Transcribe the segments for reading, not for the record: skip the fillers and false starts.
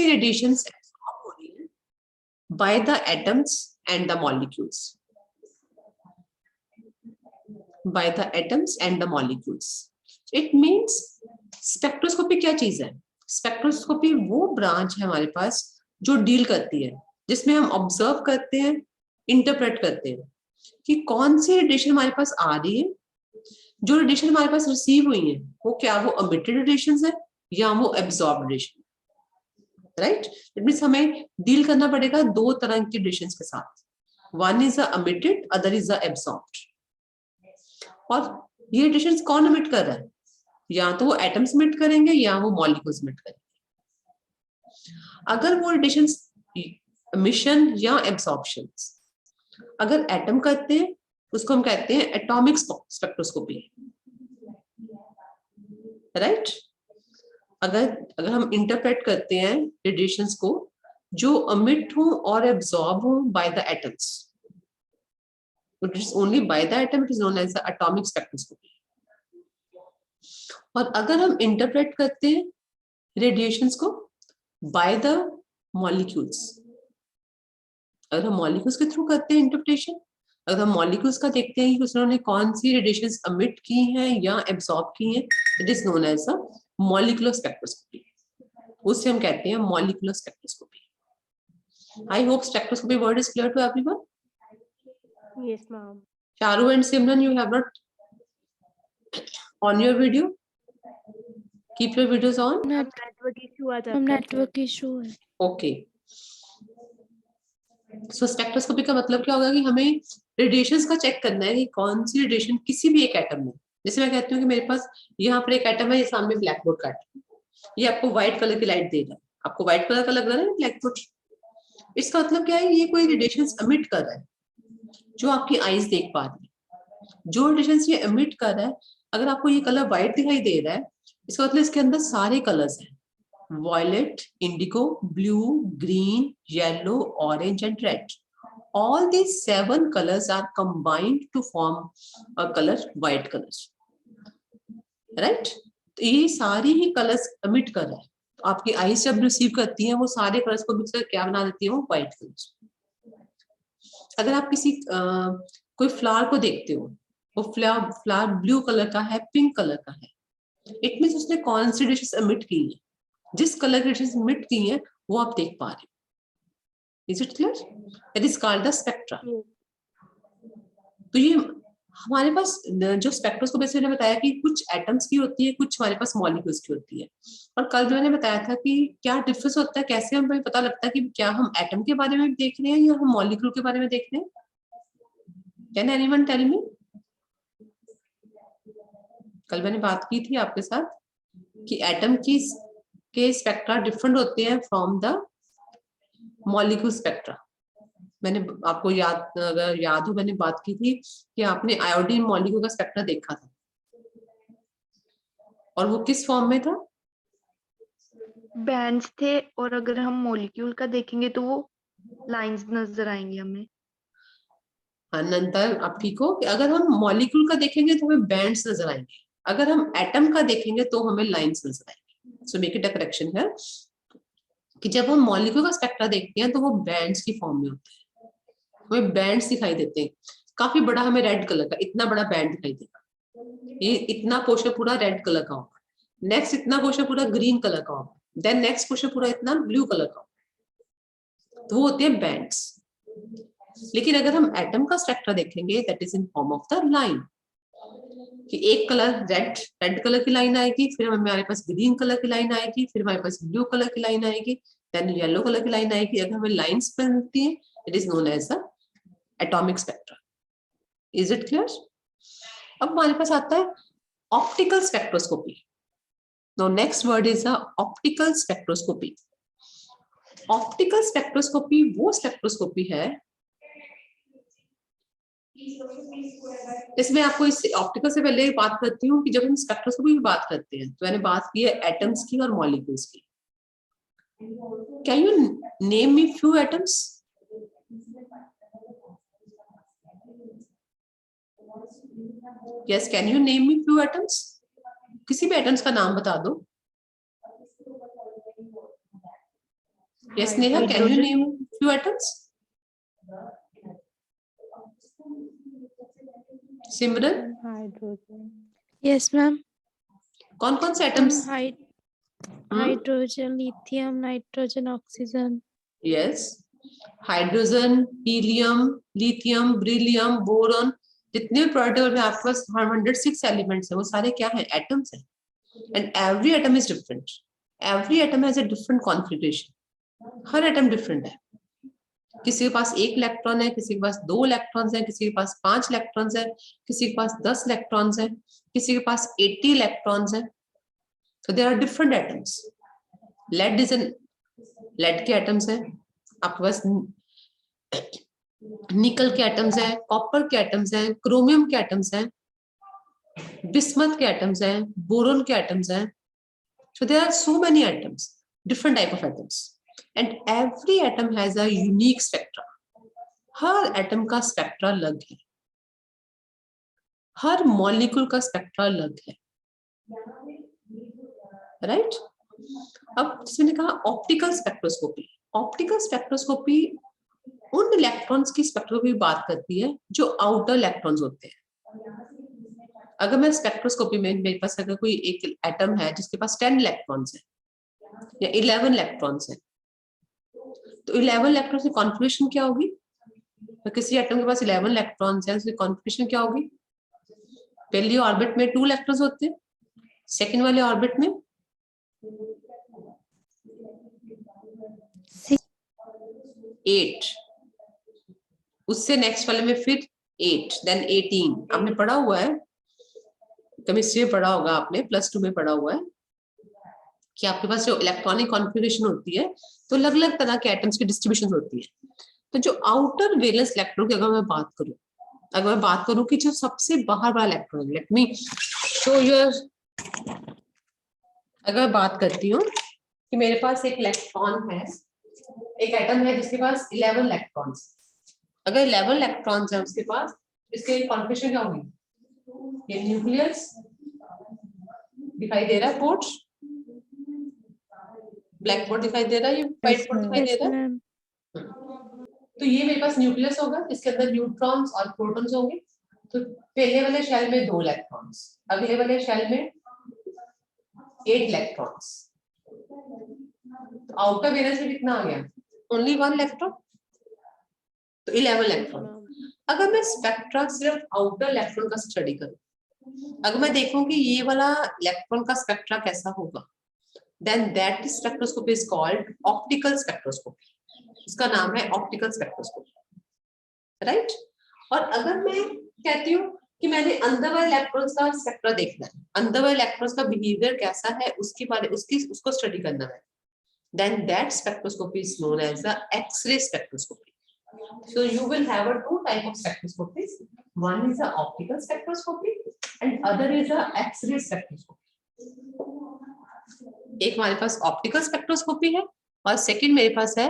सी radiations absorb हो रही है bye the atoms and the molecules, bye the atoms and the molecules. It means spectroscopy क्या चीज है? स्पेक्ट्रोस्कोपी वो ब्रांच है हमारे पास जो डील करती है, जिसमें हम ऑब्जर्व करते हैं, इंटरप्रेट करते हैं कि कौन सी रेडिएशन हमारे पास आ रही है, जो रेडिएशन हमारे पास रिसीव हुई है वो क्या वो एमिटेड रेडिएशन है या वो absorb radiation, right? It means हमें डील करना पड़ेगा दो तरह की रेडिएशन के साथ, one is emitted, other is absorbed. और ये रेडिएशन कौन एमिट कर रहा है? या तो वो एटम्स एमिट करेंगे या वो मॉलिक्यूल्स एमिट करेंगे। अगर वो रेडिएशन एमिशन या एब्सॉर्प्शन अगर एटम करते हैं उसको हम कहते हैं एटॉमिक स्पेक्ट्रोस्कोपी, राइट? अगर हम इंटरप्रेट करते हैं रेडिएशंस को जो एमिट हो और एब्सॉर्ब हो by the atoms, it is only by the atom, it is known as the atomic spectroscopy. और अगर हम इंटरप्रेट करते हैं रेडिएशंस को बाय द मॉलिक्यूल्स, अगर हम मॉलिक्यूल्स के थ्रू करते हैं इंटरप्रिटेशन, अगर हम मॉलिक्यूल्स का देखते हैं कि उन्होंने कौन सी रेडिएशंस एमिट की हैं या एब्सॉर्ब की हैं, it is known as a molecular spectroscopy. उससे हम कहते हैं molecular spectroscopy. I hope spectroscopy word is clear to everyone. Yes, ma'am. Charu and Simran, you have not on your video? Keep your videos on. Network issue आ जाता है। Network issue है। Okay. सो spectroscopy का मतलब क्या होगा कि हमें radiations का चेक करना है कि कौन सी रेडिएशन किसी भी एक एटम में, जैसे मैं कहती हूँ कि मेरे पास यहाँ पर एक एटम है, ये सामने ब्लैक बोर्ड का एटम, ये आपको व्हाइट कलर की लाइट दे रहा है, आपको व्हाइट कलर का लग रहा है ना ब्लैक बोर्ड। इसका मतलब क्या है? ये कोई रेडिएशंस एमिट कर रहा है जो आपकी आईज देख पा रही है। जो रेडिएशंस ये एमिट कर रहा है, अगर आपको ये कलर व्हाइट दिखाई दे रहा है, इसका मतलब इसके अंदर सारे कलर्स हैं, violet, indigo, blue, green, yellow, orange and red. All these 7 colors are combined to form a color white color, right? तो ये सारी ही कलर्स एमिट कर रहा है, तो आपकी आईज जब रिसीव करती हैं वो सारे कलर्स को मिक्स करके क्या बना देती है? वो व्हाइट कलर्स। अगर आप किसी कोई फ्लावर को देखते हो, वो फ्लावर ब्लू कलर का है, पिंक कलर का है, इट मींस उसने कौन सी रेडिएशन एमिट की है, जिस कलर की रेडिएशन एमिट की है वो आप देख पा रहे हो। Is it clear? That is called the spectra. तो ये हमारे पास जो स्पेक्ट्रोस्कोपी से मैंने बताया कि कुछ एटम्स की होती है, कुछ हमारे पास मॉलिक्यूल्स की होती है। और कल जो मैंने बताया था कि क्या डिफरेंस होता है, कैसे हमें पता लगता है कि क्या हम एटम के बारे में देख रहे हैं या हम मॉलिक्यूल के बारे में देख रहे हैं। Can anyone tell me? कल मैंने बात की थी आपके साथ कि एटम के स्पेक्ट्रा डिफरेंट होते हैं फ्रॉम द मॉलिक्यूल स्पेक्ट्रा। मैंने आपको अगर याद हो, मैंने बात की थी कि आपने आयोडीन मॉलिक्यूल का स्पेक्ट्रा देखा था, और वो किस फॉर्म में था? बैंड्स थे, और अगर हम मॉलिक्यूल का देखेंगे तो वो लाइंस नजर आएंगे हमें। अनंतर आप ठीक हो कि अगर हम मॉलिक्यूल का देखेंगे तो हमें बैंड्स नजर आएंगे, अगर हम एटम का देखेंगे तो हमें लाइंस नजर आएंगे। So make it a correction है कि जब हम मॉलिक्यूल का स्पेक्ट्रा देखते हैं तो वो बैंड्स की फॉर्म में होता है, हमें बैंड्स दिखाई देते हैं। काफी बड़ा हमें रेड कलर का इतना बड़ा बैंड दिखाई देगा, ये इतना पोर्शन पूरा रेड कलर का होगा, नेक्स्ट इतना पोर्शन पूरा ग्रीन कलर का होगा, देन नेक्स्ट पोर्शन पूरा इतना ब्लू कलर का होगा, तो वो होते हैं बैंड्स। लेकिन अगर हम एटम का स्पेक्ट्रा देखेंगे that is in form of the line, कि एक कलर रेड कलर की लाइन आएगी, फिर हमारे पास ग्रीन कलर की लाइन आएगी, फिर हमारे पास ब्लू कलर की लाइन आएगी, देन येलो कलर की लाइन आएगी। अगर हमें लाइंस मिलती है it is known as the atomic spectra. Is it clear? अब हमारे पास आता है optical spectroscopy. Now next word is the optical spectroscopy. Optical spectroscopy वो स्पेक्ट्रोस्कोपी है, इसमें आपको इस ऑप्टिकल से पहले बात करती हूँ कि जब हम स्पेक्ट्रोस्कोपी की बात करते हैं तो मैंने बात की है एटम्स की और मॉलिक्यूल्स की। Can you name me few atoms? Yes, can you name me few atoms? किसी भी एटम्स का नाम बता दो। Yes, Neha, can you Hydrogen. name few atoms? Simran, Hydrogen. Yes, ma'am. कौन कौन से atoms? Hydrogen, lithium, nitrogen, oxygen. Yes, hydrogen, helium, lithium, beryllium, boron, जितने भी प्रोटॉन में आपके पास 106 एलिमेंट्स है, वो सारे क्या है? एटम्स हैं. And every atom is different. Every atom has a different configuration. Her atom different है. किसी के पास 1 इलेक्ट्रॉन है, किसी के पास 2 इलेक्ट्रॉन्स है, किसी के पास 5 इलेक्ट्रॉन्स है, किसी के पास 10 इलेक्ट्रॉन्स है, किसी के पास 80 इलेक्ट्रॉन्स है. So there are different atoms. Lead is an lead के एटम्स हैं, आपके पास निकल के एटम्स हैं, कॉपर के एटम्स हैं, क्रोमियम के एटम्स हैं, बिस्मथ के एटम्स हैं, बोरोन के एटम्स हैं. So there are so many atoms, different type of atoms, and every atom has a unique spectra. Her atom का स्पेक्ट्रा अलग है, हर मॉलिक्यूल का स्पेक्ट्रा अलग है. राइट? अब जिसने कहा ऑप्टिकल स्पेक्ट्रोस्कोपी. ऑप्टिकल स्पेक्ट्रोस्कोपी उन इलेक्ट्रॉन्स की स्पेक्ट्रोस्कोपी बात करती है जो आउटर इलेक्ट्रॉन्स होते हैं. अगर मैं स्पेक्ट्रोस्कोपी में, मेरे पास अगर कोई एक एटम है जिसके पास 10 इलेक्ट्रॉन्स है या 11 इलेक्ट्रॉन्स है, तो 11 इलेक्ट्रॉन्स की कॉन्फिगरेशन क्या होगी? तो किसी एटम के पास 11 इलेक्ट्रॉन्स है, उसकी कॉन्फिगरेशन क्या होगी? पहली ऑर्बिट में 2 इलेक्ट्रॉन्स होते हैं, सेकंड वाले ऑर्बिट में 8, उससे नेक्स्ट वाले में फिर 8, देन 18. आपने पढ़ा हुआ है, केमिस्ट्री में पढ़ा होगा आपने, +2 में पढ़ा हुआ है कि आपके पास जो इलेक्ट्रॉनिक कॉन्फ़िगरेशन होती है तो अलग अलग तरह के एटम्स की डिस्ट्रीब्यूशन होती है. तो जो आउटर वैलेंस इलेक्ट्रॉन की अगर मैं बात करूं कि जो सबसे बाहर वाला electron, let me show your. अगर मैं बात करती हूँ कि मेरे पास एक इलेक्ट्रॉन है, एक एटम है जिसके पास 11 इलेक्ट्रॉन्स. अगर 11 इलेक्ट्रॉन्स है उसके पास, इसके कॉन्फ़िगरेशन क्या होगी? ये न्यूक्लियस दिखाई दे रहा है, बोर्ड, ब्लैक बोर्ड दिखाई दे रहा है, ये व्हाइट बोर्ड दिखाई दे Yes, रहा है. ma'am. तो ये मेरे पास न्यूक्लियस होगा, इसके अंदर न्यूट्रॉन्स और प्रोटॉन्स होंगे. तो पहले वाले शेल में 2 इलेक्ट्रॉन्स, अगले वाले शेल में 8 इलेक्ट्रॉन्स. तो आउटर वैलेंस में कितना आ गया? ओनली 1 इलेक्ट्रॉन, तो 11 इलेक्ट्रॉन. अगर मैं स्पेक्ट्रा सिर्फ आउटर इलेक्ट्रॉन का स्टडी करूं, अगर मैं देखूं कि ये वाला इलेक्ट्रॉन का स्पेक्ट्रा कैसा होगा, then that spectroscopy is called optical spectroscopy. इसका नाम है ऑप्टिकल स्पेक्ट्रोस्कोपी. राइट? और अगर मैं कहती हूँ कि मैंने अंदर वाले इलेक्ट्रॉन्स का स्पेक्ट्रा देखना है, अंदर वाले इलेक्ट्रॉन्स का बिहेवियर कैसा है, उसको स्टडी करना है, then that spectroscopy is known as the X-ray spectroscopy. So you will have a 2 type of spectroscopies. One is the optical spectroscopy and other is the X-ray spectroscopy. एक हमारे पास optical spectroscopy है और second मेरे पास है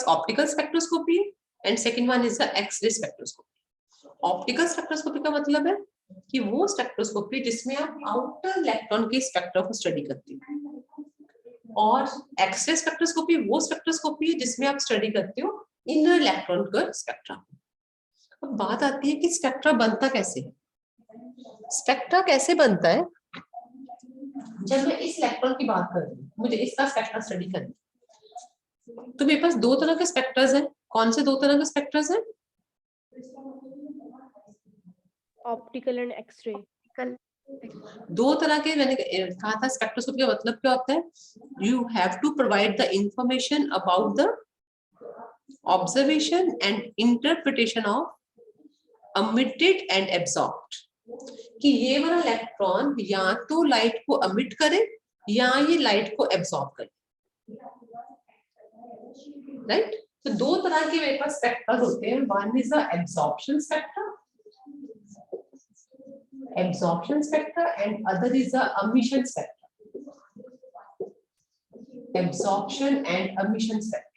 optical spectroscopy and second one is the X ray spectroscopy. Optical spectroscopy का मतलब है कि वो स्पेक्ट्रोस्कोपी जिसमें आप आउटर इलेक्ट्रॉन के स्पेक्ट्रा को स्टडी करते हो, और एक्स-रे स्पेक्ट्रोस्कोपी वो स्पेक्ट्रोस्कोपी है जिसमें आप स्टडी करते हो इनर इलेक्ट्रॉन का स्पेक्ट्रा. अब बात आती है कि स्पेक्ट्रा बनता कैसे है. स्पेक्ट्रा कैसे बनता है? जब मैं इस इलेक्ट्रॉन की बात कर रही हूँ, मुझे इसका स्पेक्ट्रा स्टडी करना है, तो मेरे पास 2 तरह के स्पेक्ट्रास हैं. कौन से 2 तरह के स्पेक्ट्रास हैं? Optical and x-ray. 2 तरह के. मैंने कहा था स्पेक्ट्रोस्कोपी का मतलब क्या होता है? You have to provide the information about the observation and interpretation of emitted and absorbed. कि ये वाला इलेक्ट्रॉन या तो लाइट को एमिट करे या ये लाइट को एब्सॉर्ब करे. राइट? तो 2 तरह के मेरे पास स्पेक्ट्रा होते हैं. One is the absorption spectra and other is the emission spectra. Absorption and emission spectra.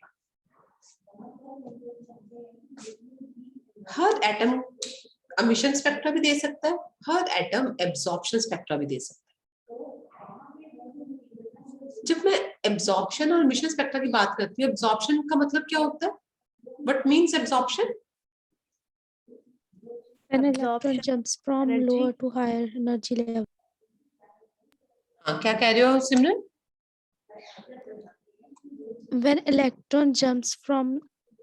Her atom emission spectra भी दे सकता है, हर एटम एब्जॉर्प्शन स्पेक्ट्रा भी दे सकता है। जब मैं एब्जॉर्प्शन और इमिशन स्पेक्ट्रा की बात करती हूँ, एब्जॉर्प्शन का मतलब क्या होता है? What means absorption? When electron Absorption jumps from energy. lower to higher energy level. हाँ, क्या कह रहे हो सिमरन? When electron jumps from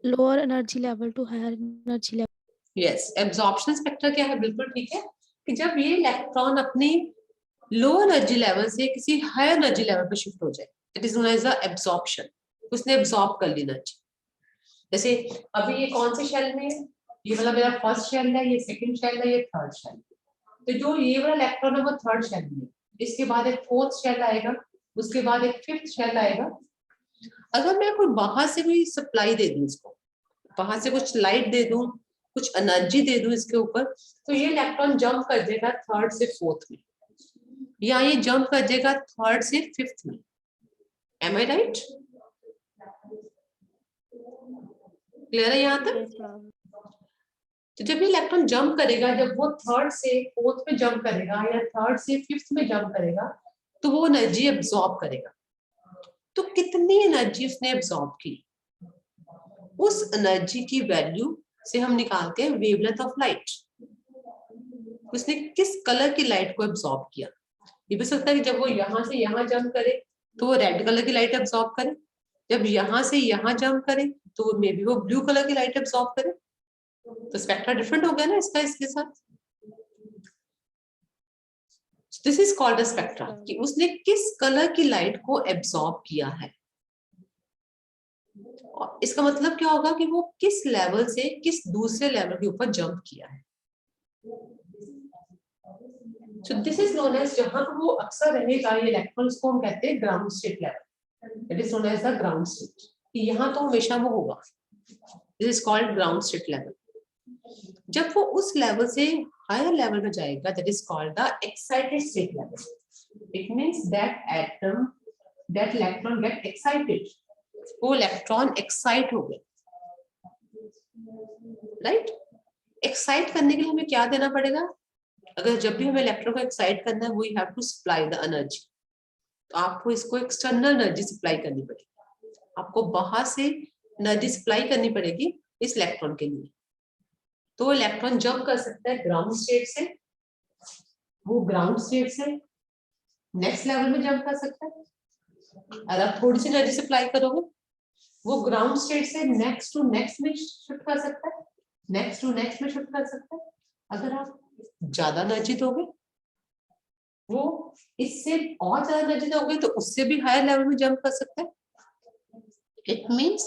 lower energy level to higher energy level. Yes, absorption spectra क्या है? बिल्कुल ठीक है कि जब ये इलेक्ट्रॉन अपनी लो एनर्जी लेवल से किसी हायर एनर्जी लेवल पे शिफ्ट हो जाए, it is known as the absorption. उसने एब्जॉर्ब कर ली एनर्जी। जैसे अभी ये कौन से शेल में है? ये वाला मेरा फर्स्ट शेल है, ये सेकंड शेल है, ये थर्ड शेल। तो जो ये वाला इलेक्ट्रॉन है वो थर्ड शेल में, इसके बाद एक फोर्थ शेल आएगा, उसके बाद एक फिफ्थ शेल आएगा। अगर मैं कोई बाहर से कोई सप्लाई दे दूं, इसको बाहर से कुछ लाइट दे दूं, कुछ एनर्जी दे दूं इसके ऊपर, तो ये इलेक्ट्रॉन जंप कर जाएगा थर्ड से फोर्थ में, या ये जंप कर जाएगा थर्ड से फिफ्थ में। एम आई राइट? क्लियर है यहाँ तक? Yes, ma'am. तो जब ये इलेक्ट्रॉन जंप करेगा, जब वो थर्ड से फोर्थ में जंप करेगा या थर्ड से फिफ्थ में जंप करेगा, तो वो एनर्जी एब्जॉर्ब करेगा। तो कितनी एनर्जी उसने एब्जॉर्ब की, उस एनर्जी की वैल्यू से हम निकालते हैं वेवलेंथ ऑफ लाइट। उसने किस कलर की लाइट को एब्जॉर्ब किया। ये भी सकता है कि जब वो यहाँ से यहाँ जंप करे तो वो रेड कलर की लाइट एब्जॉर्ब करे, जब यहाँ से यहाँ जंप करे तो मे बी वो ब्लू कलर की लाइट एब्जॉर्ब करे। तो स्पेक्ट्रा डिफरेंट हो गया ना इसका इसके साथ। This is called a spectra, कि उसने किस कलर की लाइट को एब्जॉर्ब किया है। और इसका मतलब क्या होगा कि वो किस लेवल से किस दूसरे लेवल के ऊपर जंप किया है। So this is known as, जहां पर वो अक्सर रहेगा ये इलेक्ट्रॉन, को हम कहते हैं ground state level. It is known as the ground state, कि यहाँ तो हमेशा वो होगा। This is called ground state level. जब वो उस लेवल से हायर लेवल में जाएगा, that is called the excited state level. It means that electron get excited. वो इलेक्ट्रॉन एक्साइट हो गया, राइट? एक्साइट करने के लिए हमें क्या देना पड़ेगा? अगर जब भी हमें इलेक्ट्रॉन को एक्साइट करना है, we have to supply the energy. तो आपको इसको एक्सटर्नल एनर्जी सप्लाई करनी पड़ेगी, आपको बाहर से एनर्जी सप्लाई करनी पड़ेगी इस इलेक्ट्रॉन के लिए। तो इलेक्ट्रॉन जंप कर सकता है ग्राउंड स्टेट से, वो ग्राउंड स्टेट से नेक्स्ट लेवल में जंप कर सकता है। अगर आप थोड़ी सी एनर्जी सप्लाई करोगे, वो ग्राउंड स्टेट से नेक्स्ट टू नेक्स्ट में शिफ्ट कर सकता है, नेक्स्ट टू नेक्स्ट में शिफ्ट कर सकता है। अगर आप ज्यादा एनर्जी दोगे, वो इससे और ज्यादा एनर्जी दोगे तो उससे भी हायर लेवल में जंप कर सकता है। इट मींस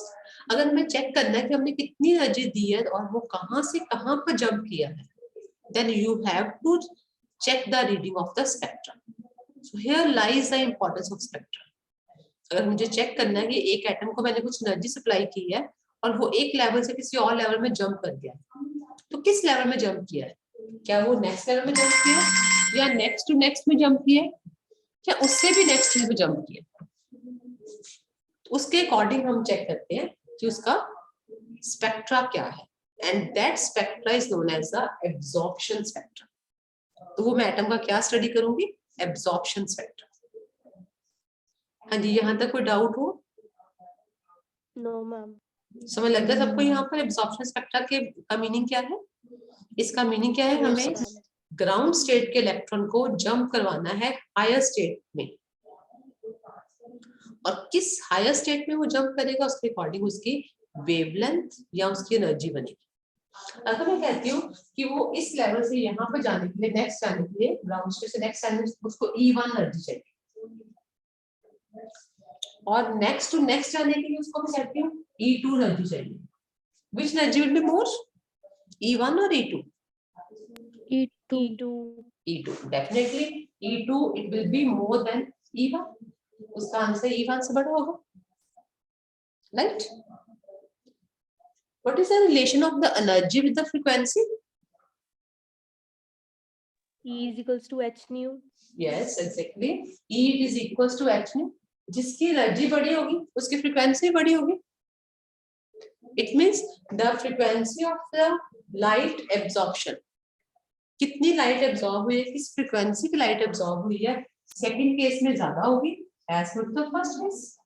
अगर हमें चेक करना है कि हमने कितनी एनर्जी दी है और वो कहां से कहां पर जंप किया है, then you have to check the reading of the spectra. So here lies the importance of spectra. अगर मुझे चेक करना है कि एक एटम को मैंने कुछ एनर्जी सप्लाई की है और वो एक लेवल से किसी और लेवल में जंप कर गया, तो किस लेवल में जंप किया है? क्या वो नेक्स्ट लेवल में जंप किया, या नेक्स्ट टू नेक्स्ट में जंप किया, या उससे भी नेक्स्ट में जंप किया? उसके अकॉर्डिंग हम चेक करते हैं कि उसका स्पेक्ट्रा क्या है, and that spectra is known as the absorption spectra. तो वो मैं एटम का क्या स्टडी करूंगी? Absorption spectra. हाँ जी, यहाँ तक कोई डाउट हो? No, ma'am. समझ लग गया सबको यहाँ पर एब्जॉर्प्शन स्पेक्ट्रा के का मीनिंग क्या है? इसका मीनिंग क्या है? Yes, हमें ma'am. ग्राउंड स्टेट के इलेक्ट्रॉन को जंप करवाना है हायर स्टेट में, और किस हायर स्टेट में वो जंप करेगा उसके अकॉर्डिंग उसकी वेवलेंथ या उसकी एनर्जी बनेगी। अगर मैं कहती हूँ कि वो इस लेवल से यहाँ पर जाने के लिए, नेक्स्ट जाने के लिए, ग्राउंड स्टेट से नेक्स्ट जाने उसको E1 एनर्जी चाहिए, और नेक्स्ट टू नेक्स्ट जाने के लिए उसको मैं कहती हूँ E2 एनर्जी चाहिए। Which energy will be more, E1 और E2? E2. E2 definitely, E2 it will be more than E1. उसका आंसर E1 से बड़ा होगा, right? What is the relation of the energy with the frequency? E is equals to h nu. Yes, exactly. E is equals to h nu. जिसकी energy बड़ी होगी उसकी frequency बड़ी होगी। It means the frequency of the light absorption कितनी light absorb हुई है, किस फ्रीक्वेंसी की लाइट एब्जॉर्ब हुई है, सेकंड केस में ज्यादा होगी as per the first case.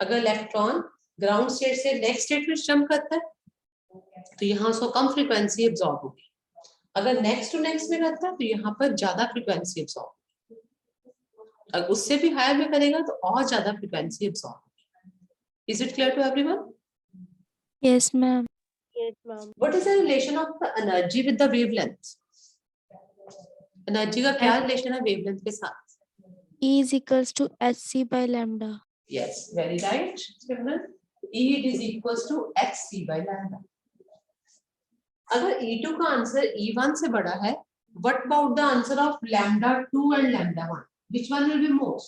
अगर इलेक्ट्रॉन ग्राउंड स्टेट से नेक्स्ट स्टेट में जंप करता है तो यहाँ उसको कम फ्रीक्वेंसी एब्जॉर्ब होगी, अगर नेक्स्ट टू नेक्स्ट में करता है तो यहाँ पर ज्यादा फ्रीक्वेंसी एब्जॉर्ब होगी, अगर उससे भी हायर में करेगा तो और ज्यादा फ्रीक्वेंसी एब्जॉर्ब होगी। Is it clear to everyone? Yes, ma'am. Yes, ma'am. What is the relation of the energy with the wavelength? Energy का क्या रिलेशन है वेवलेंथ के साथ? E is equals to hc by lambda. Yes, very right, Simran. E is equals to hc by lambda. अगर E2 का answer E1 से बड़ा है, what about the answer of lambda 2 and lambda 1? Which one will be more?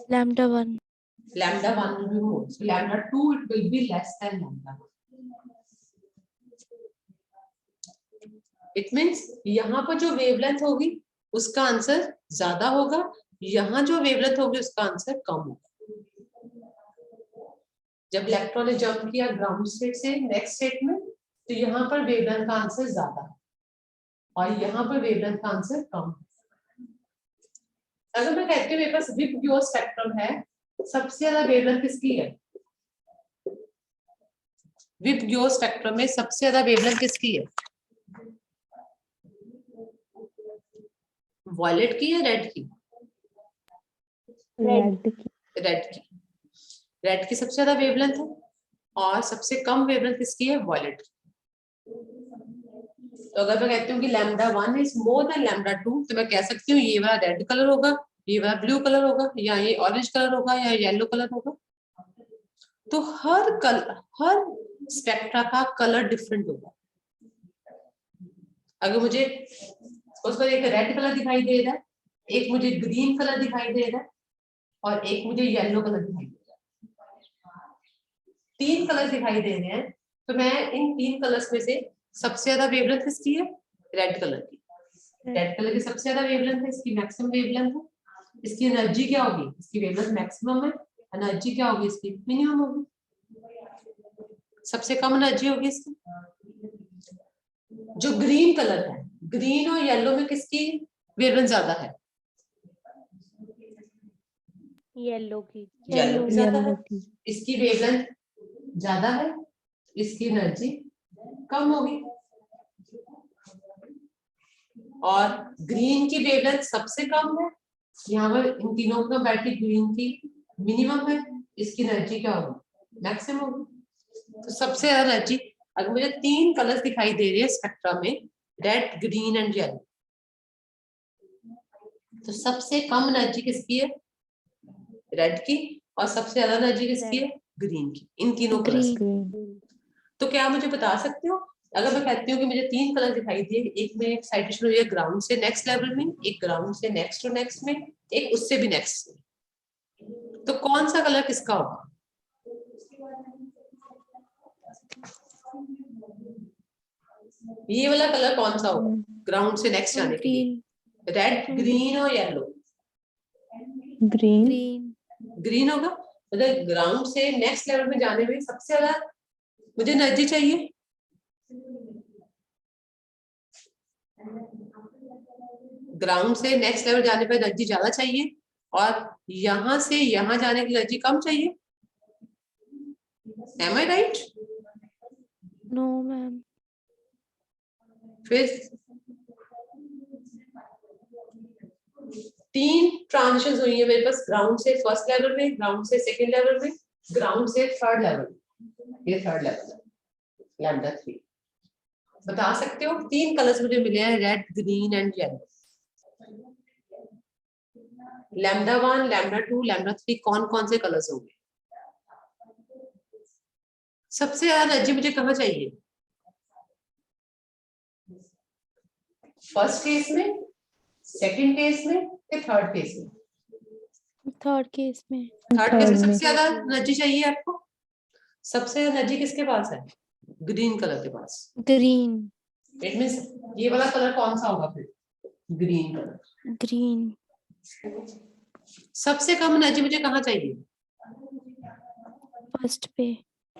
Lambda 1. Lambda 1 will be more. So lambda 2 it will be less than lambda 1. It means यहाँ पर जो wavelength होगी उसका answer ज्यादा होगा, यहाँ जो वेवलेंथ होगी उसका आंसर कम होगा। जब इलेक्ट्रॉन ने जंप किया ग्राउंड स्टेट से नेक्स्ट स्टेट में तो यहाँ पर वेवलेंथ का आंसर ज्यादा है और यहाँ पर वेवलेंथ का आंसर कम है। अगर मैं कहती हूँ मेरे पास विबग्योर स्पेक्ट्रम है, सबसे ज्यादा वेवलेंथ किसकी है? विबग्योर स्पेक्ट्रम में सबसे ज्यादा वेवलेंथ किसकी है? वॉयलेट की या रेड की? रेड की सबसे ज्यादा वेवलेंथ है और सबसे कम वेवलेंथ किसकी है? वॉयलेट की। तो अगर मैं कहती हूँ कि lambda 1 is more than lambda 2 तो मैं कह सकती हूँ ये वाला रेड कलर होगा, ये वाला ब्लू कलर होगा, या ये ऑरेंज कलर होगा, या येलो कलर होगा। तो हर स्पेक्ट्रा का कलर डिफरेंट होगा। अगर मुझे उसका एक रेड कलर दिखाई दे रहा है, एक मुझे ग्रीन कलर दिखाई दे रहा है और एक मुझे येलो कलर दिखाई दे रहा है, 3 कलर दिखाई दे रहे हैं, तो मैं इन 3 कलर्स में से सबसे ज्यादा वेवलेंथ किसकी है? रेड कलर की। रेड कलर की सबसे ज्यादा वेवलेंथ है, इसकी मैक्सिमम वेवलेंथ है। इसकी एनर्जी क्या होगी? इसकी वेवलेंथ मैक्सिमम है, एनर्जी क्या होगी? इसकी मिनिमम होगी, सबसे कम एनर्जी होगी इसकी। जो ग्रीन कलर है, ग्रीन और येलो में किसकी वेवलेंथ ज्यादा है? येलो की। येलो की ज्यादा है, इसकी वेवलेंथ ज्यादा है, इसकी एनर्जी कम होगी। और ग्रीन की वेवलेंथ सबसे कम है, यहाँ पर इन तीनों का बैटरी ग्रीन की मिनिमम है, इसकी एनर्जी क्या होगी? मैक्सिमम होगी। तो सबसे ज्यादा एनर्जी, अगर मुझे 3 कलर्स दिखाई दे रहे हैं स्पेक्ट्रम में, रेड, ग्रीन एंड येलो, तो सबसे कम एनर्जी किसकी है? रेड की, और सबसे ज्यादा एनर्जी किसकी है? ग्रीन की। इन तीनों कलर्स की। तो क्या मुझे बता सकते हो, अगर मैं कहती हूँ कि मुझे 3 कलर दिखाई दिए, एक में एक्साइटेशन हुई है ग्राउंड से नेक्स्ट लेवल में, एक ग्राउंड से नेक्स्ट टू नेक्स्ट में, एक उससे भी नेक्स्ट, तो कौन सा कलर किसका होगा? ये वाला कलर कौन सा होगा ग्राउंड से नेक्स्ट जाने के लिए? रेड, ग्रीन और येलो? Green. ग्रीन होगा। मतलब ग्राउंड से नेक्स्ट लेवल में जाने में सबसे ज्यादा मुझे एनर्जी चाहिए, ग्राउंड से नेक्स्ट लेवल जाने पर एनर्जी ज्यादा चाहिए और यहां से यहां जाने की एनर्जी कम चाहिए। Am I right? No, ma'am. फिर 3 ट्रांजिशंस हुई है मेरे पास, ग्राउंड से फर्स्ट लेवल में, ग्राउंड से सेकंड लेवल में, ग्राउंड से थर्ड लेवल में। ये थर्ड लेवल है, लैम्डा 3। बता सकते हो 3 कलर्स मुझे मिले हैं, red, green and yellow. Lambda 1, lambda 2, lambda 3 कौन कौन से कलर्स होंगे? सबसे ज्यादा एनर्जी मुझे कहाँ चाहिए? फर्स्ट केस में, सेकंड केस में या थर्ड केस में? Third case में. थर्ड केस में सबसे ज्यादा एनर्जी चाहिए आपको। सबसे एनर्जी किसके पास है? ग्रीन कलर के पास। Green. इट मींस ये वाला कलर कौन सा होगा फिर? Green colour. Green. सबसे कम एनर्जी मुझे कहाँ चाहिए? First पे.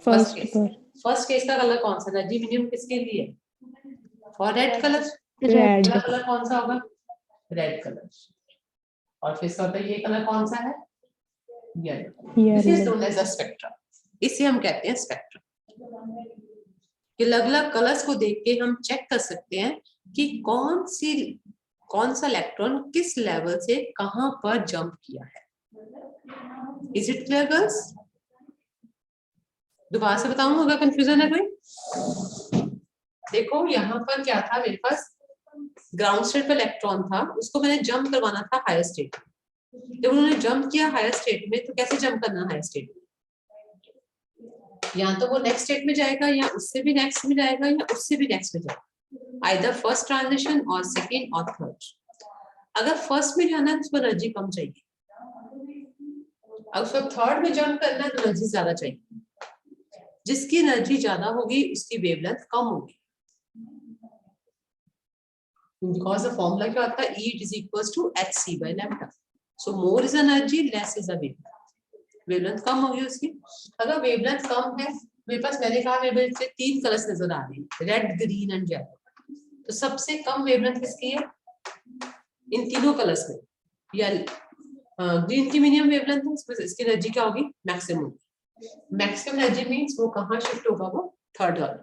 फर्स्ट केस का कलर कौन सा? एनर्जी मिनिमम किसके लिए? और रेड कलर, Red. अगला कलर कौन सा होगा? Red colour. और फिर इसका मतलब ये कलर कौन सा है? Yellow. This is known as a spectrum. इसे हम कहते हैं स्पेक्ट्रम। कि अलग अलग कलर्स को देख के हम चेक कर सकते हैं कि कौन सा इलेक्ट्रॉन किस लेवल से कहां पर जंप किया है। Is it clear girls? दोबारा से बताऊं, होगा कंफ्यूजन है कोई? देखो यहाँ पर क्या था, मेरे पास ग्राउंड स्टेट पे इलेक्ट्रॉन था, उसको मैंने जंप करवाना था हायर स्टेट। जब उन्होंने जंप किया हायर स्टेट में, तो कैसे जंप करना हायर स्टेट में? या तो वो नेक्स्ट स्टेट में जाएगा, या उससे भी नेक्स्ट में जाएगा, या उससे भी नेक्स्ट में जाएगा। आइदर फर्स्ट ट्रांजिशन और सेकेंड और थर्ड। अगर फर्स्ट में जाना है तो उसको एनर्जी कम चाहिए, अगर उसको थर्ड में जंप करना है तो एनर्जी ज्यादा चाहिए। जिसकी एनर्जी ज्यादा होगी उसकी वेवलेंथ कम होगी। बिकॉज द फॉर्मूला क्या होता है? E is equals to hc by lambda. So more is energy, less is the wavelength. Wavelength कम होगी उसकी। अगर वेवलेंथ कम है, मेरे पास, मैंने कहा मेरे पास 3 कलर्स नजर आ रहे हैं, रेड, ग्रीन एंड येलो। तो सबसे कम वेवलेंथ किसकी है इन तीनों कलर्स में? या ग्रीन की मिनिमम वेवलेंथ है, इसकी एनर्जी क्या होगी? मैक्सिमम। मैक्सिमम एनर्जी मींस वो कहाँ शिफ्ट होगा? वो थर्ड वाला।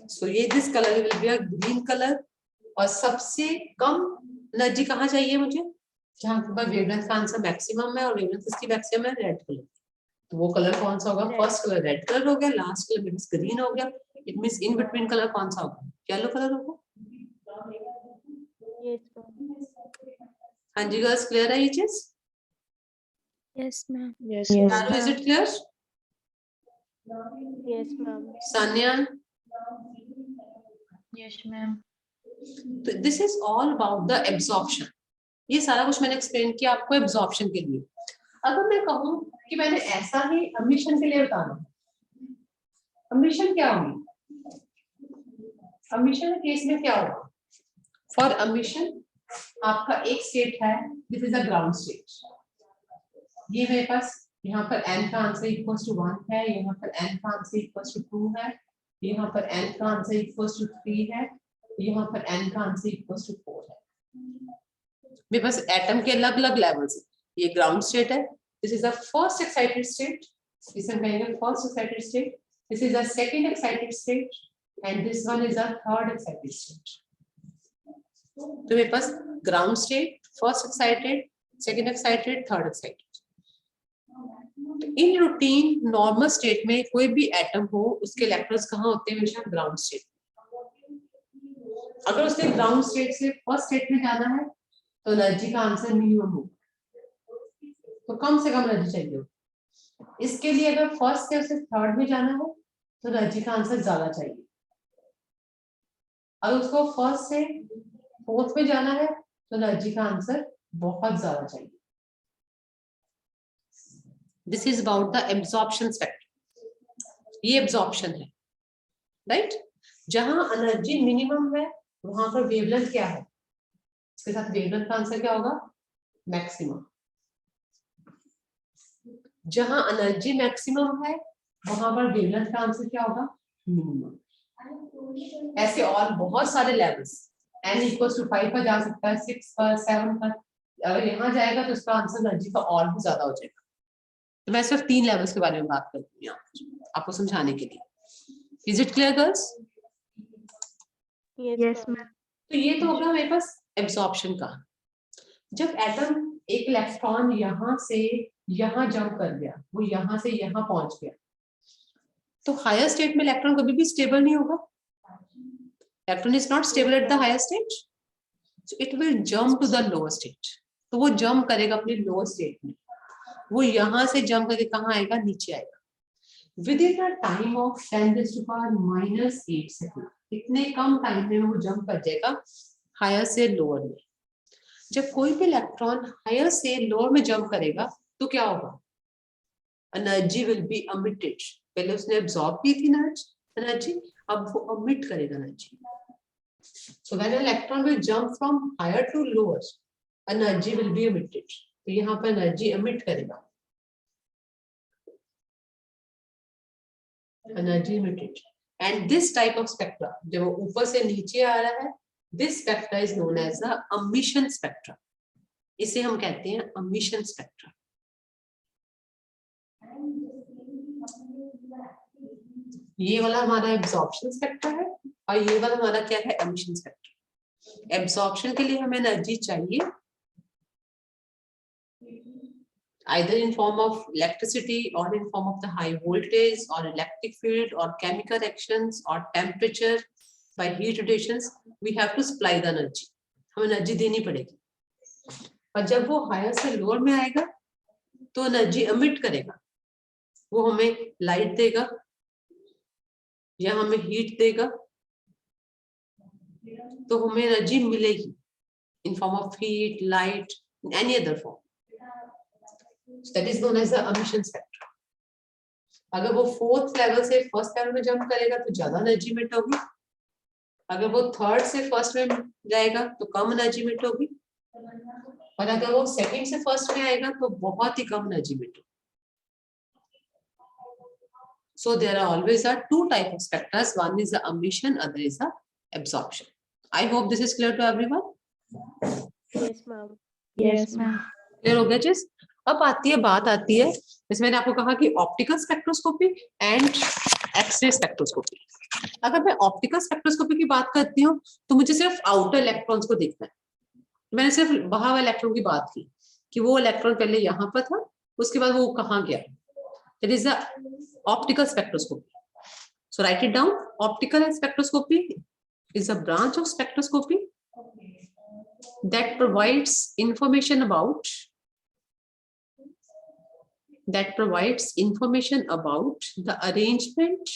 सो ये this colour will be a green colour. और सबसे कम एनर्जी कहाँ चाहिए मुझे? जहाँ पर वेवलेंथ का आंसर मैक्सिमम है और वेवलेंथ इसकी मैक्सिमम है, रेड कलर। तो वो कलर कौन सा होगा? फर्स्ट कलर रेड कलर हो गया, लास्ट कलर मींस ग्रीन हो गया। It means in between colour कौन सा होगा? येलो कलर होगा। Yes, ma'am. हाँ जी गर्ल्स, क्लियर है ये चीज? Yes, ma'am. Yes, Charu, is ma'am. it clear? Yes, ma'am. Sanya? Yes, ma'am. तो this is all about the absorption. ये सारा कुछ मैंने एक्सप्लेन किया आपको एब्जॉर्प्शन के लिए। अगर मैं कहूँ कि मैंने ऐसा ही एमिशन के लिए बताना, एमिशन क्या होगी? एमिशन के केस में क्या होगा? फॉर एमिशन आपका एक स्टेट है, this is a ground state. ये मेरे पास यहाँ पर n का आंसर इक्वल्स टू 1 है, यहाँ पर n का आंसर इक्वल्स टू 2 है, यहाँ पर n का आंसर इक्वल्स टू 3 है, यहाँ पर n का आंसर इक्वल्स टू 4 है। मेरे पास एटम के अलग अलग लेवल्स हैं। ये ग्राउंड स्टेट है, this is the first excited state, इसे हम कहेंगे first excited state. This is the second excited state and this one is the third excited state. तो मेरे पास ground state, first excited, second excited, third excited. इन routine normal state में कोई भी एटम हो, उसके इलेक्ट्रॉन्स कहाँ होते हैं? हमेशा ग्राउंड स्टेट। अगर उसने ग्राउंड स्टेट से फर्स्ट स्टेट में जाना है तो एनर्जी का आंसर मिनिमम होगा, तो कम से कम एनर्जी चाहिए होगी। इसके लिए अगर फर्स्ट से उसे थर्ड में जाना है तो एनर्जी का आंसर ज्यादा चाहिए। अगर उसको फर्स्ट से फोर्थ में जाना है तो एनर्जी का आंसर बहुत ज्यादा चाहिए। This is about the absorption spectrum. ये एब्जॉर्प्शन है, राइट? जहां एनर्जी मिनिमम है वहां पर वेवलेंथ क्या है? इसके साथ वेवलेंथ का आंसर क्या होगा? मैक्सिमम। जहां एनर्जी मैक्सिमम है वहां पर वेवलेंथ का आंसर क्या होगा? मिनिमम। ऐसे और बहुत सारे लेवल्स, n इक्वल्स टू 5 पर जा सकता है, 6 पर, 7 पर। अगर यहाँ जाएगा तो इसका आंसर एनर्जी का और भी ज्यादा हो जाएगा। तो मैं सिर्फ 3 लेवल्स के बारे में बात करती हूँ आपको समझाने के लिए। Is it clear girls? Yes, Yes, ma'am. ma'am. तो ये तो होगा मेरे पास एब्जॉर्प्शन का। जब एटम एक इलेक्ट्रॉन यहाँ से यहाँ जंप कर गया, वो यहाँ से यहाँ पहुंच गया, तो हायर स्टेट में इलेक्ट्रॉन कभी भी स्टेबल नहीं होगा। Electron is not stable at the higher state, so it will jump to the lower state. तो वो जंप करेगा अपने लोअर स्टेट में, वो यहाँ से जंप करके कहाँ आएगा? नीचे आएगा। With in the time of 10⁻⁻8 second, इतने कम टाइम में वो जंप कर जाएगा हायर से लोअर में। जब कोई भी इलेक्ट्रॉन हायर से लोअर में जंप करेगा तो क्या होगा? Energy will be emitted. पहले उसने एब्जॉर्ब की थी एनर्जी, अब वो एमिट करेगा energy. So when electron will jump from higher to lower, energy will be emitted. तो यहाँ पर एनर्जी एमिट करेगा, energy emitted. And this type of spectra जब वो ऊपर से नीचे आ रहा है, this spectra is known as the emission spectra. इसे हम कहते हैं एमिशन स्पेक्ट्रा। ये वाला हमारा एब्जॉर्प्शन स्पेक्ट्रा है और ये वाला हमारा क्या है, एमिशन स्पेक्ट्रा। एब्जॉर्प्शन के लिए हमें एनर्जी चाहिए either in form of electricity or in form of the high voltage or electric field or chemical reactions or temperature by heat radiations, we have to supply the energy. हमें energy देनी पड़ेगी और जब वो higher से lower में आएगा तो एनर्जी एमिट करेगा, वो हमें लाइट देगा या हमें हीट देगा, तो हमें एनर्जी मिलेगी in form of heat, light, in any other form. So that is known as the emission spectrum. अगर वो फोर्थ लेवल से फर्स्ट लेवल में जंप करेगा तो ज्यादा एनर्जी मिट होगी, अगर वो थर्ड से फर्स्ट में जाएगा तो कम एनर्जी मिट होगी, और अगर वो सेकंड से फर्स्ट में आएगा तो बहुत ही कम एनर्जी मिट होगी। So there are always two type of spectra. One is the emission, other is the absorption. I hope this is clear to everyone. Yes, ma'am. Yes, ma'am. Clear हो गया चीज? अब बात आती है जैसे मैंने आपको कहा कि optical spectroscopy and X ray spectroscopy. अगर मैं ऑप्टिकल स्पेक्ट्रोस्कोपी की बात करती हूँ तो मुझे सिर्फ आउटर इलेक्ट्रॉन्स को देखना है। मैंने सिर्फ बाहर वाले इलेक्ट्रॉन की बात की कि वो इलेक्ट्रॉन पहले यहाँ पर था, उसके बाद वो कहाँ गया। That is the optical spectroscopy. So right it down. Optical spectroscopy is a branch of spectroscopy that provides information about the arrangement,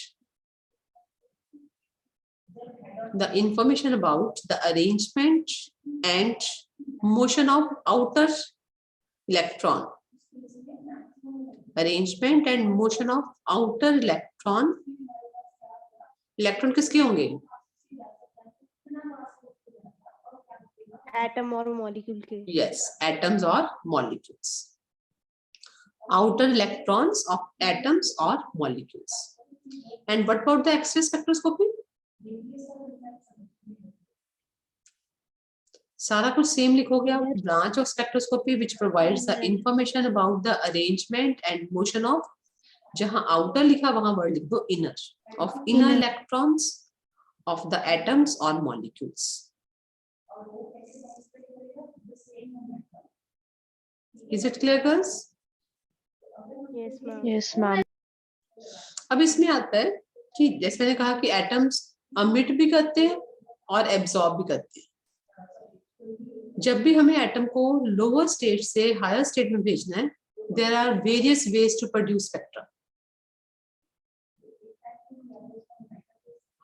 and motion of outer electron. Arrangement and motion of outer electron. Electron किसके होंगे? Atom or molecule के। Yes, atoms or molecules. Outer electrons of atoms or molecules. And what about the X-ray spectroscopy? सारा कुछ same लिखोगे आप। Branch of spectroscopy which provides the information about the arrangement and motion of, जहां outer लिखा वहां word लिख दो inner, of inner electrons of the atoms or molecules. Is it clear, girls? Yes, ma'am. Yes, ma'am. अब इसमें आता है कि जैसे मैंने कहा कि एटम्स अमिट भी करते हैं और एब्सॉर्ब भी करते हैं। जब भी हमें एटम को लोअर स्टेट से हायर स्टेट में भेजना है, there are various ways to produce spectra.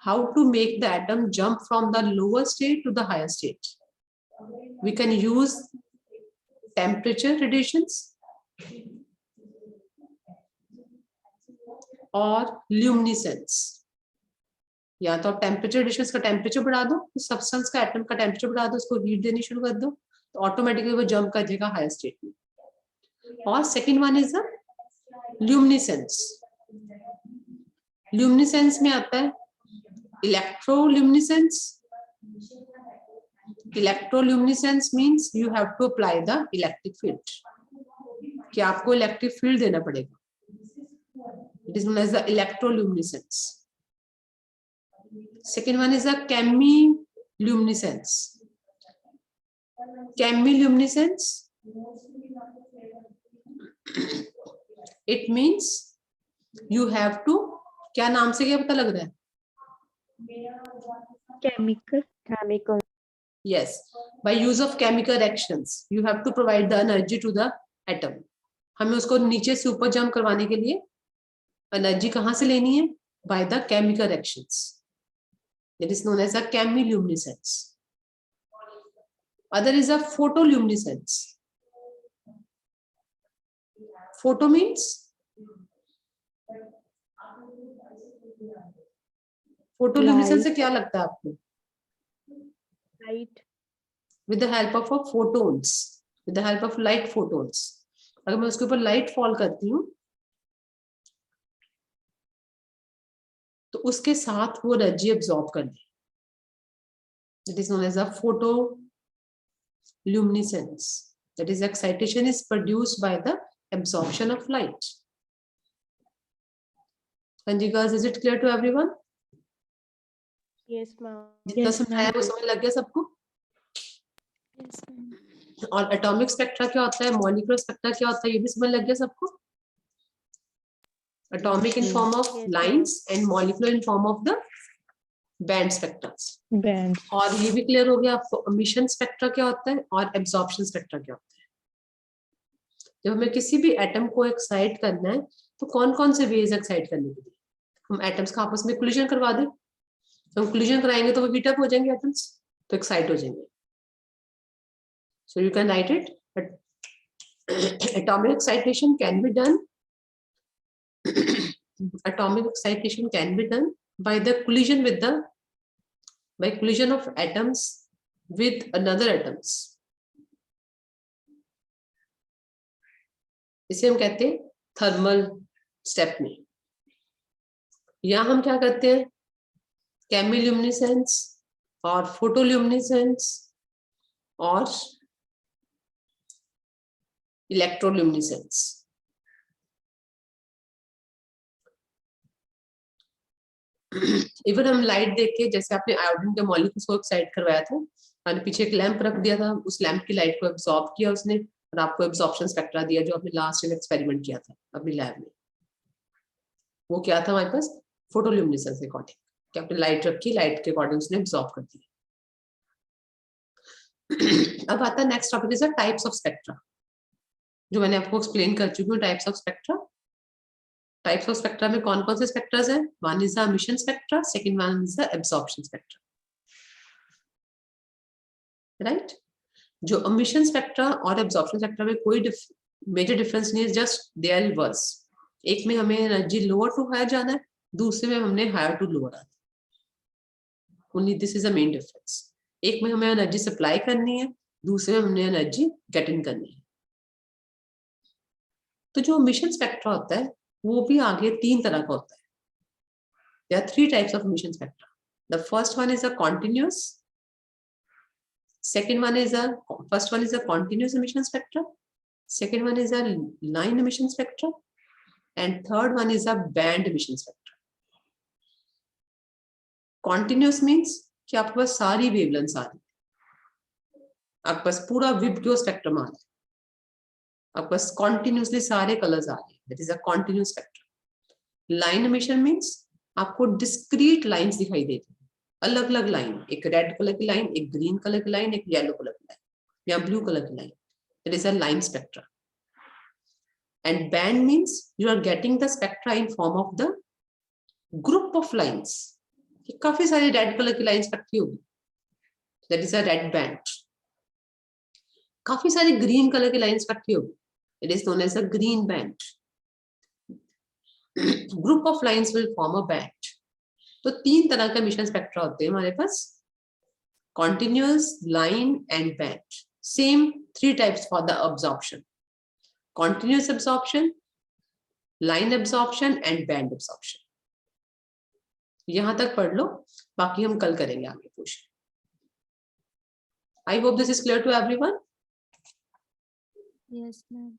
How to make the atom jump from the lower state to the higher state? We can use temperature radiations और luminescence। या तो temperature radiations का temperature बढ़ा दो, substance का atom का temperature बढ़ा दो, उसको हीट देनी शुरू कर दो, तो ऑटोमेटिकली वो जंप कर जाएगा हायर स्टेट में। और second one is the luminescence. Luminescence में आता है electroluminescence. Electroluminescence means you have to apply the electric field, कि आपको इलेक्ट्रिक फील्ड देना पड़ेगा। It is known as the electroluminescence. Second one is a chemiluminescence. Chemiluminescence, it means you have to, क्या नाम से क्या पता लग रहा है? Chemical. Yes, by use of chemical reactions, you have to provide the energy to the atom. हमें उसको नीचे से ऊपर जंप करवाने के लिए एनर्जी कहाँ से लेनी है? By the chemical reactions. That is known as a chemiluminescence. Other is a photoluminescence. Photo means photoluminescence से क्या लगता है आपको? Light. With the help of a photons, with the help of light photons. अगर मैं उसके ऊपर लाइट फॉल करती हूँ तो उसके साथ वो एनर्जी एब्जॉर्ब कर ले. It is known as a photoluminescence. That is, excitation is produced by the absorption of light. Kanjikas, is it clear to everyone? Yes, ma'am. जितना Yes, समझाया वो समझ लग गया सबको? Yes, ma'am. और एटॉमिक स्पेक्ट्रा क्या होता है, मॉलिक्यूलर स्पेक्ट्रा क्या होता है, ये भी समझ लग गया सबको? Atomic in form of Yes, lines and molecular in form of the band spectra. Band. और ये भी क्लियर हो गया आपको एमिशन स्पेक्ट्रा क्या होता है और एब्जॉर्प्शन स्पेक्ट्रा क्या होता है. जब हमें किसी भी एटम को एक्साइट करना है तो कौन कौन से वेज एक्साइट करने के लिए, हम एटम्स का आपस में कोलिजन करवा दें. हम कोलिजन कराएंगे तो वो हीट अप हो जाएंगे एटम्स, तो एक्साइट हो जाएंगे. So you can write it, but atomic excitation can be done. Atomic excitation can be done by the collision with the collision of atoms with another atoms. इसे हम कहते हैं thermal step में. यहाँ हम क्या करते हैं, केमिल्यूमिनेसेंस और फोटोल्यूमिनेसेंस और इलेक्ट्रोल्यूमिनेसेंस. इवन हम लाइट देख के, जैसे आपने आयोडीन के मॉलिक्यूल्स को एक्साइट करवाया था, मैंने पीछे एक लैंप रख दिया था, उस लैंप की लाइट को एब्जॉर्ब किया उसने और आपको एब्जॉर्प्शन स्पेक्ट्रा दिया जो आपने लास्ट ईयर एक्सपेरिमेंट किया था अपनी लैब में. वो क्या था हमारे पास, फोटोल्यूमिनेसेंस के अकॉर्डिंग, कि आपने लाइट रखी, लाइट के अकॉर्डिंग उसने एब्जॉर्ब कर दिया. अब आता है next topic is the types of spectra, जो मैंने आपको एक्सप्लेन कर चुकी हूँ. Types of spectra, types of spectra में कौन कौन से स्पेक्ट्रास हैं. One is the emission spectra, second one is the absorption spectra. Right. जो एमिशन स्पेक्ट्रा और एब्जॉर्प्शन स्पेक्ट्रा में कोई मेजर डिफरेंस नहीं है, जस्ट दे आर रिवर्स. एक में हमें एनर्जी लोअर टू हायर जाना है, दूसरे में हमने हायर टू लोअर आना है. Only this is the main difference. एक में हमें एनर्जी सप्लाई करनी है, दूसरे में हमने एनर्जी गेट इन करनी है. तो जो एमिशन स्पेक्ट्रा होता है वो भी आगे तीन तरह का होता है. There are three types of emission spectra. The first one is a continuous. Second one is first one is a continuous emission spectra. Second one is a line emission spectra, and third one is a band emission spectra. Continuous means कि आपके पास सारी wavelengths आ रही है, आपके पास पूरा विबग्यो spectrum आ रहा है, आपके पास कॉन्टिन्यूसली सारे कलर्स आ रहे हैं. That is a continuous spectrum. Line emission means आपको डिस्क्रीट लाइंस दिखाई देती है, अलग अलग लाइन, एक रेड कलर की लाइन, एक ग्रीन कलर की लाइन, एक येलो कलर की लाइन या ब्लू कलर की line. That is a line spectra. And band means you are getting the spectra in form of the group of lines. काफी सारी red colour की lines इकट्ठी होगी, that is a red band. काफी सारी green colour की lines इकट्ठी होगी, it is known as a green band. Group of lines will form a band. तो तीन तरह के एमिशन स्पेक्ट्रा होते हैं हमारे पास, continuous, line and band. Same three types for the absorption, continuous absorption, line absorption and band absorption. यहां तक पढ़ लो, बाकी हम कल करेंगे आगे question. I hope this is clear to everyone. Yes, ma'am.